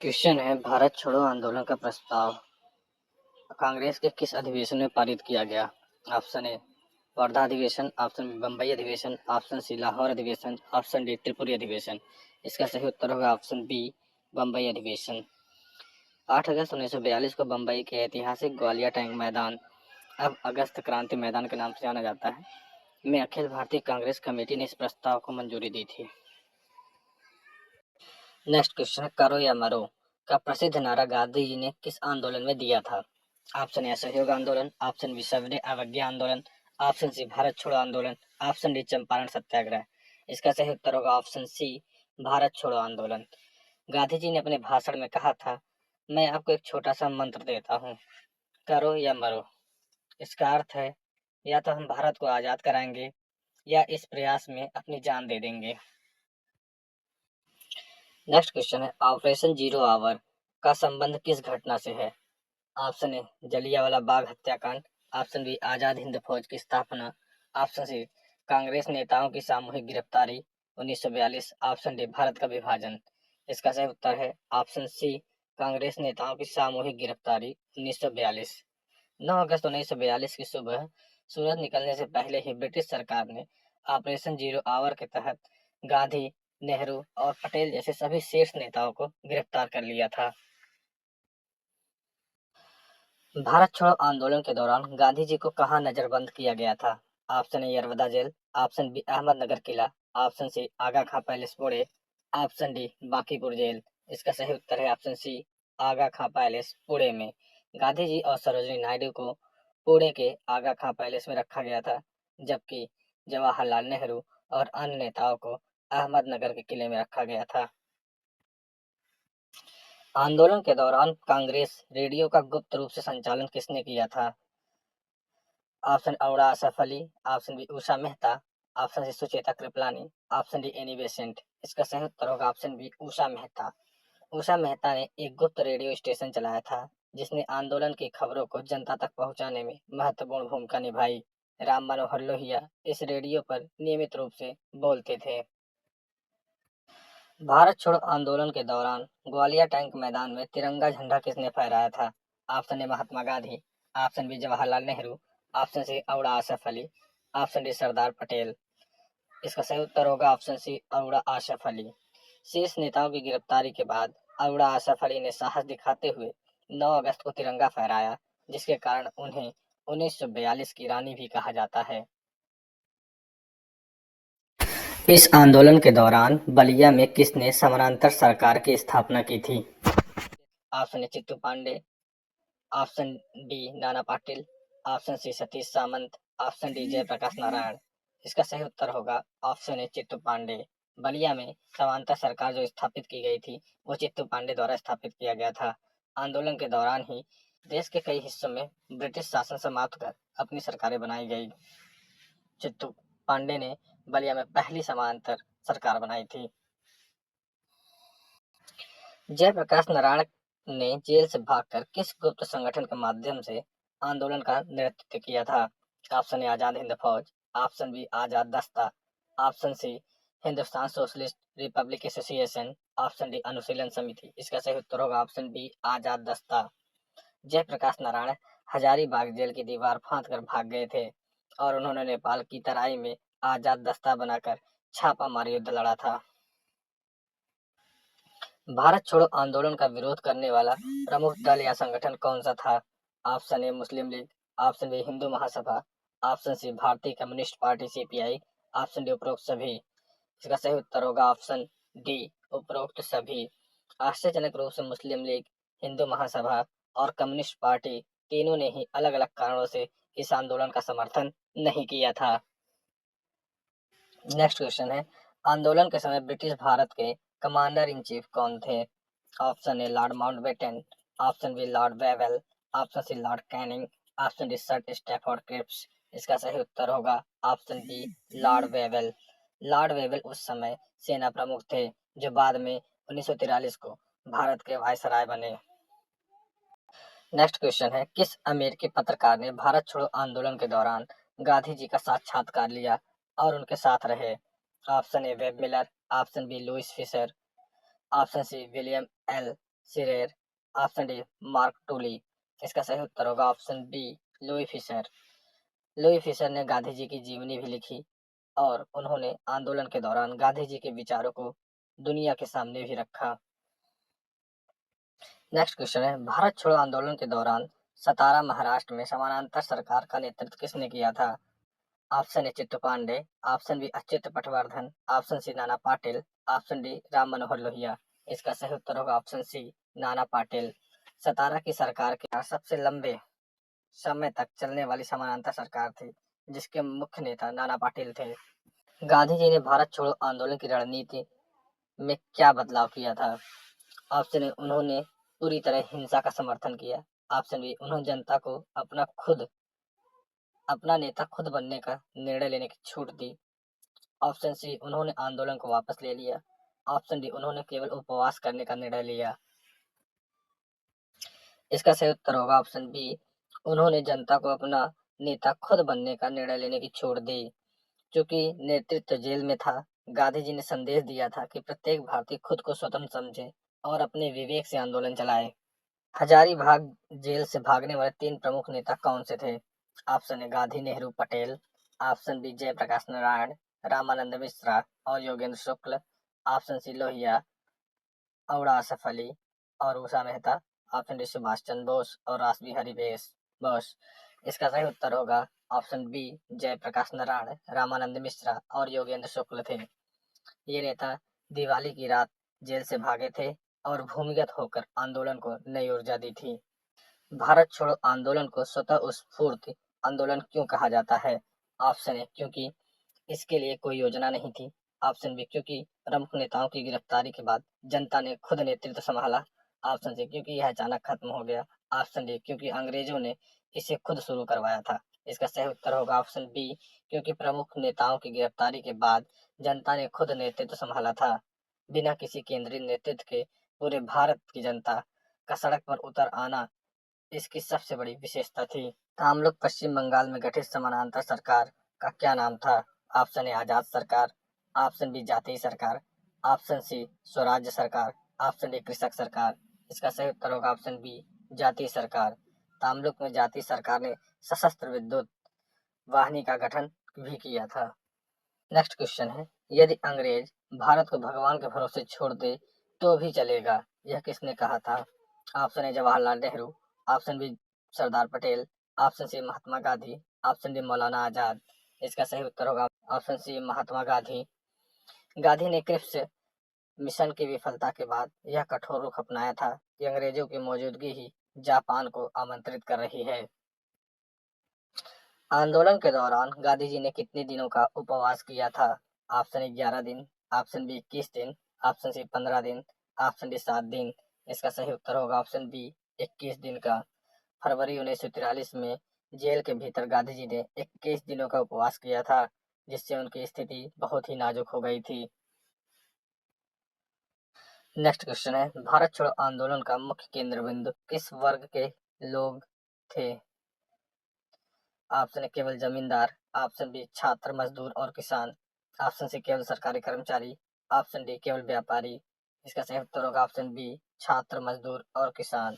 Question है, भारत छोड़ो आंदोलन का प्रस्ताव कांग्रेस के किस अधिवेशन में पारित किया गया? ऑप्शन ए वर्धा अधिवेशन, ऑप्शन बी बम्बई अधिवेशन, ऑप्शन सी लाहौर अधिवेशन, ऑप्शन डी त्रिपुरी अधिवेशन। इसका सही उत्तर होगा ऑप्शन बी बम्बई अधिवेशन। 8 अगस्त 1942 को बम्बई के ऐतिहासिक ग्वालियर टैंक मैदान, अब अगस्त क्रांति मैदान के नाम से जाना जाता है, में अखिल भारतीय कांग्रेस कमेटी ने इस प्रस्ताव को मंजूरी दी थी। नेक्स्ट क्वेश्चन है, करो या मरो का प्रसिद्ध नारा गांधी जी ने किस आंदोलन में दिया था? ऑप्शन ए असहयोग आंदोलन, ऑप्शन बी सविनय अवज्ञा आंदोलन, ऑप्शन सी भारत छोड़ो आंदोलन, ऑप्शन डी चंपारण सत्याग्रह। इसका सही उत्तर होगा ऑप्शन सी भारत छोड़ो आंदोलन। गांधी जी ने अपने भाषण में कहा था, मैं आपको एक छोटा सा मंत्र देता हूँ, करो या मरो। इसका अर्थ है या तो हम भारत को आजाद कराएंगे या इस प्रयास में अपनी जान दे देंगे। नेक्स्ट क्वेश्चन है, ऑपरेशन जीरो आवर का संबंध किस घटना से है? ऑप्शन ए जलियांवाला बाग हत्याकांड, ऑप्शन बी आजाद हिंद फौज की स्थापना, ऑप्शन सी कांग्रेस नेताओं की सामूहिक गिरफ्तारी 1942, ऑप्शन डी भारत का विभाजन। इसका सही उत्तर है ऑप्शन सी कांग्रेस नेताओं की सामूहिक गिरफ्तारी 1942। 9 अगस्त 1942 की सुबह सूरज निकलने से पहले ही ब्रिटिश सरकार ने ऑपरेशन जीरो आवर के तहत गांधी, नेहरू और पटेल जैसे सभी शीर्ष नेताओं को गिरफ्तार कर लिया था। भारत छोड़ो आंदोलन के दौरान गांधी जी को कहां नजरबंद किया गया था? Option A Yerwada jail, option B Ahmednagar किला, option C Aga Khan palace Pune, option D Bankipur jail. इसका सही उत्तर है option C Aga Khan palace Pune में। गांधी जी और सरोजिनी नायडू को पुणे के आगा खां पैलेस में रखा गया था, जबकि जवाहरलाल नेहरू और अन्य नेताओं को अहमदनगर के किले में रखा गया था। आंदोलन के दौरान कांग्रेस रेडियो का गुप्त रूप से संचालन किसने किया था? ऑप्शन अवड़ा Asaf Ali, option B Usha Mehta, option C Sucheta Kriplani, option D Annie Besant. इसका सही उत्तर होगा ऑप्शन बी उषा मेहता। उषा मेहता ने एक गुप्त रेडियो स्टेशन चलाया था, जिसने आंदोलन की खबरों को जनता तक पहुंचाने में महत्वपूर्ण भूमिका निभाई। राम मनोहर लोहिया इस रेडियो पर नियमित रूप से बोलते थे। भारत छोड़ो आंदोलन के दौरान ग्वालियर टैंक मैदान में तिरंगा झंडा किसने फहराया था? Option A Mahatma Gandhi, option B Jawaharlal Nehru, option C अवड़ा आसफ अली, ऑप्शन डी सरदार पटेल। इसका सही उत्तर होगा ऑप्शन सी अवड़ा आसफ अली। शीर्ष नेताओं की गिरफ्तारी के बाद अवड़ा आसफ अली ने साहस दिखाते हुए 9 अगस्त को तिरंगा फहराया, जिसके कारण उन्हें 1942 की रानी भी कहा जाता है। इस आंदोलन के दौरान बलिया में किसने समानांतर सरकार की स्थापना की थी? Option A Chittu Pandey, option D Nana Patil, option C Satish Samant, option D Jayaprakash Narayan. इसका सही उत्तर होगा ऑप्शन ए चित्तू पांडे। बलिया में समांतर सरकार जो स्थापित की गई थी, वो चित्तू पांडे द्वारा स्थापित किया गया था। आंदोलन के दौरान ही देश के कई हिस्सों में ब्रिटिश शासन समाप्त कर अपनी सरकारें बनाई गई। चित्तू पांडे ने बलिया में पहली समांतर सरकार बनाई थी। जयप्रकाश नारायण ने जेल से भागकर किस गुप्त संगठन के माध्यम से आंदोलन का नेतृत्व किया था? ऑप्शन ए आजाद हिंद फौज, option B Azad Dasta, option C Hindustan socialist republic association, option D Anushilan Samiti. इसका सही उत्तर होगा ऑप्शन बी आजाद दस्ता। जयप्रकाश नारायण हजारीबाग जेल की दीवार फांद कर भाग गए थे और उन्होंने नेपाल की तराई में आजाद दस्ता बनाकर छापामार युद्ध लड़ा था। भारत छोड़ो आंदोलन का विरोध करने वाला प्रमुख दल या संगठन कौन सा था? Option A Muslim league, option B Hindu Mahasabha, option C Bharatiya communist party CPI, option D उपरोक्त सभी। इसका सही उत्तर होगा ऑप्शन डी उपरोक्त सभी। आश्चर्यजनक रूप से मुस्लिम लीग, हिंदू महासभा और कम्युनिस्ट पार्टी तीनों ने ही अलग अलग कारणों से इस आंदोलन का समर्थन नहीं किया था। नेक्स्ट क्वेश्चन है, आंदोलन के समय ब्रिटिश भारत के कमांडर इन चीफ कौन थे? Option A Lord Mountbatten, option B Lord Wavell, option C Lord Canning, option D sir Stafford Cripps. इसका सही उत्तर होगा option B Lord Wavell. Lord Wavell उस समय सेना प्रमुख थे, जो बाद में 1943 को भारत के वायसराय बने। नेक्स्ट क्वेश्चन है, किस अमेरिकी पत्रकार ने भारत छोड़ो आंदोलन के दौरान गांधी जी का साक्षात्कार लिया और उनके साथ रहे? Option A Webb Miller, option B Louis Fischer, option C William L Shirer, option D Mark Tully. इसका सही उत्तर होगा option B Louis Fischer. Louis Fischer ने गांधी जी की जीवनी भी लिखी और उन्होंने आंदोलन के दौरान गांधी जी के विचारों को दुनिया के सामने भी रखा। नेक्स्ट क्वेश्चन है, भारत छोड़ो आंदोलन के दौरान सतारा महाराष्ट्र में समानांतर सरकार का नेतृत्व किसने किया था? Option A Chittu Pandey, option B Achyut Patwardhan, option C Nana Patil, option D Ram Manohar Lohia. इसका सही उत्तर होगा ऑप्शन सी नाना पाटिल। सतारा की सरकार के सबसे लंबे समय तक चलने वाली समानांतर सरकार थी, जिसके मुख्य नेता नाना पाटिल थे। गांधी जी ने भारत छोड़ो आंदोलन की रणनीति में क्या बदलाव किया था? ऑप्शन ए उन्होंने पूरी तरह हिंसा का समर्थन किया, ऑप्शन बी उन्होंने जनता को अपना नेता खुद बनने का निर्णय लेने की छूट दी, ऑप्शन सी उन्होंने आंदोलन को वापस ले लिया, ऑप्शन डी उन्होंने केवल उपवास करने का निर्णय लिया। इसका सही उत्तर होगा ऑप्शन बी उन्होंने जनता को अपना नेता खुद बनने का निर्णय लेने की छूट दी। चूंकि नेतृत्व जेल में था, गांधी जी ने संदेश दिया था कि प्रत्येक भारतीय खुद को स्वतंत्र समझे और अपने विवेक से आंदोलन चलाए। हजारीबाग जेल से भागने वाले 3 प्रमुख नेता कौन से थे? Option A Gandhi, Nehru, Patel, option B Jayaprakash Narayan, Ramanand Mishra और योगेंद्र शुक्ल, ऑप्शन सी लोहिया, औड़ा आसफ अली और उषा मेहता, ऑप्शन डी सुभाष चंद्र बोस और रास बिहारी बोस। इसका सही उत्तर होगा ऑप्शन बी जयप्रकाश नारायण, रामानंद मिश्रा और योगेंद्र शुक्ल थे। ये नेता दिवाली की रात जेल से भागे थे और भूमिगत होकर आंदोलन को नई ऊर्जा दी थी। भारत छोड़ो आंदोलन को स्वतः स्फूर्त आंदोलन क्यों कहा जाता है? ऑप्शन ए क्योंकि इसके लिए कोई योजना नहीं थी, ऑप्शन बी क्योंकि प्रमुख नेताओं की गिरफ्तारी के बाद जनता ने खुद नेतृत्व संभाला, ऑप्शन सी क्योंकि यह अचानक खत्म हो गया, ऑप्शन डी क्योंकि अंग्रेजों ने इसे खुद शुरू करवाया था। इसका सही उत्तर होगा ऑप्शन बी क्योंकि प्रमुख नेताओं की गिरफ्तारी के बाद जनता ने खुद नेतृत्व संभाला था। बिना किसी केंद्रीय नेतृत्व के पूरे भारत की जनता का सड़क पर उतर आना इसकी सबसे बड़ी विशेषता थी। तामलुक पश्चिम बंगाल में गठित समानांतर सरकार का क्या नाम था? ऑप्शन ए आजाद सरकार, ऑप्शन बी जातीय सरकार, ऑप्शन सी स्वराज्य सरकार, ऑप्शन डी कृषक सरकार। इसका सही उत्तर होगा ऑप्शन बी जातीय सरकार। तामलुक में जातीय सरकार ने सशस्त्र विद्युत वाहिनी का गठन भी किया था। नेक्स्ट क्वेश्चन है, यदि अंग्रेज भारत को भगवान के भरोसे छोड़ दे तो भी चलेगा, यह किसने कहा था? Option A Jawaharlal Nehru, option B Sardar Patel, option C Mahatma Gandhi, option D Maulana Azad. इसका सही उत्तर होगा ऑप्शन सी महात्मा गांधी। गांधी ने क्रिप्स मिशन की विफलता के बाद यह कठोर रुख अपनाया था कि अंग्रेजों की मौजूदगी ही जापान को आमंत्रित कर रही है। आंदोलन के दौरान गांधी जी ने कितने दिनों का उपवास किया था? ऑप्शन ए 11 दिन, ऑप्शन बी 21 दिन, ऑप्शन सी 15 दिन, ऑप्शन डी 7 दिन। इसका सही उत्तर होगा ऑप्शन बी 21 दिन का। फरवरी 1943 में जेल के भीतर गांधी जी ने 21 दिनों का उपवास किया था, जिससे उनकी स्थिति बहुत ही नाजुक हो गई थी। नेक्स्ट क्वेश्चन है, भारत छोड़ो आंदोलन का मुख्य केंद्र बिंदु किस वर्ग के लोग थे? ऑप्शन ए केवल जमींदार, ऑप्शन बी छात्र, मजदूर और किसान, ऑप्शन सी केवल सरकारी कर्मचारी, ऑप्शन डी केवल व्यापारी। इसका सही उत्तर होगा ऑप्शन बी छात्र, मजदूर और किसान।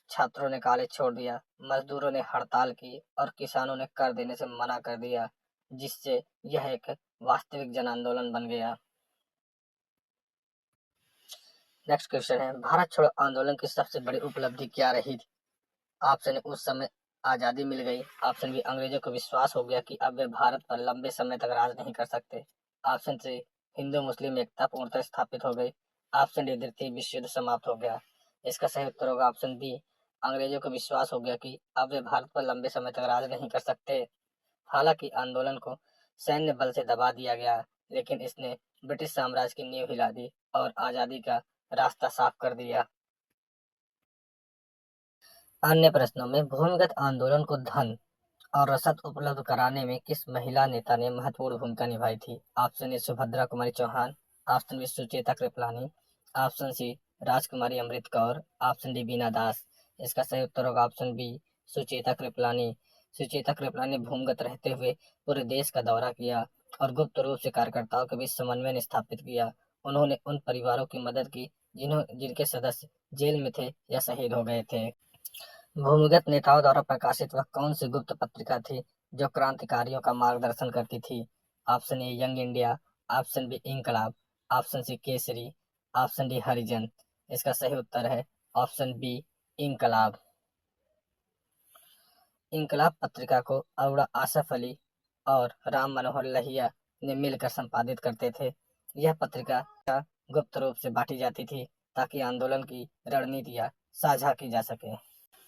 छात्रों ने कॉलेज छोड़ दिया, मजदूरों ने हड़ताल की और किसानों ने कर देने से मना कर दिया, जिससे यह एक वास्तविक जन आंदोलन बन गया। नेक्स्ट क्वेश्चन है, भारत छोड़ो आंदोलन की सबसे बड़ी उपलब्धि क्या रही? ऑप्शन ए उस समय आजादी मिल गई, ऑप्शन बी अंग्रेजों को विश्वास हो गया कि अब वे भारत पर लंबे समय तक राज नहीं कर सकते, ऑप्शन सी हिंदू मुस्लिम एकता पूर्णतः स्थापित हो गई, ऑप्शन डी द्वितीय विश्व युद्ध समाप्त हो गया। इसका सही उत्तर होगा ऑप्शन बी अंग्रेजों को विश्वास हो गया कि अब वे भारत पर लंबे समय तक राज नहीं कर सकते। हालांकि आंदोलन को सैन्य बल से दबा दिया गया, लेकिन इसने ब्रिटिश साम्राज्य की नींव हिला दी और आजादी का रास्ता साफ कर दिया। अन्य प्रश्नों में भूमिगत आंदोलन को धन और रसद उपलब्ध कराने में किस महिला नेता ने महत्वपूर्ण भूमिका निभाई थी? Option A Subhadra Kumari Chauhan, option B Sucheta Kriplani, option C Rajkumari Amrit Kaur, option D Bina Das. इसका सही उत्तर होगा ऑप्शन बी सुचेता कृपलानी। सुचेता कृपलानी ने भूमिगत रहते हुए पूरे देश का दौरा किया और गुप्त रूप से कार्यकर्ताओं के बीच समन्वय स्थापित किया। उन्होंने उन परिवारों की मदद की जिन्हों जिनके सदस्य जेल में थे या शहीद हो गए थे। भूमिगत नेताओं द्वारा प्रकाशित वह कौन सी गुप्त पत्रिका थी जो क्रांतिकारियों का मार्गदर्शन करती थी? Option A young India, option B Inquilab, option C Kesari, option D Harijan. इसका सही उत्तर है ऑप्शन बी इंकलाब। इंकलाब पत्रिका को अरोड़ा आसफ अली और राम मनोहर लोहिया ने मिलकर संपादित करते थे। यह पत्रिका गुप्त रूप से बांटी जाती थी ताकि आंदोलन की रणनीतियां साझा की जा सके।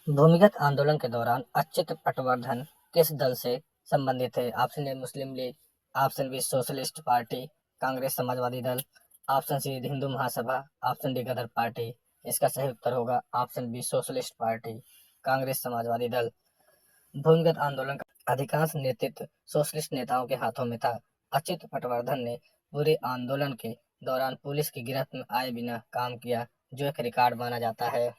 भूमिगत आंदोलन के दौरान अच्युत पटवर्धन किस दल से संबंधित थे? Option A Muslim league, option B Socialist Party Congress समाजवादी दल, option C Hindu Mahasabha, option D Ghadar Party. इसका सही उत्तर होगा ऑप्शन बी सोशलिस्ट पार्टी कांग्रेस समाजवादी दल। भूमिगत आंदोलन का अधिकांश नेतृत्व सोशलिस्ट नेताओं के हाथों में था। अच्युत पटवर्धन ने पूरे आंदोलन के दौरान पुलिस की गिरफ्त में आए बिना काम किया, जो एक रिकॉर्ड माना जाता है।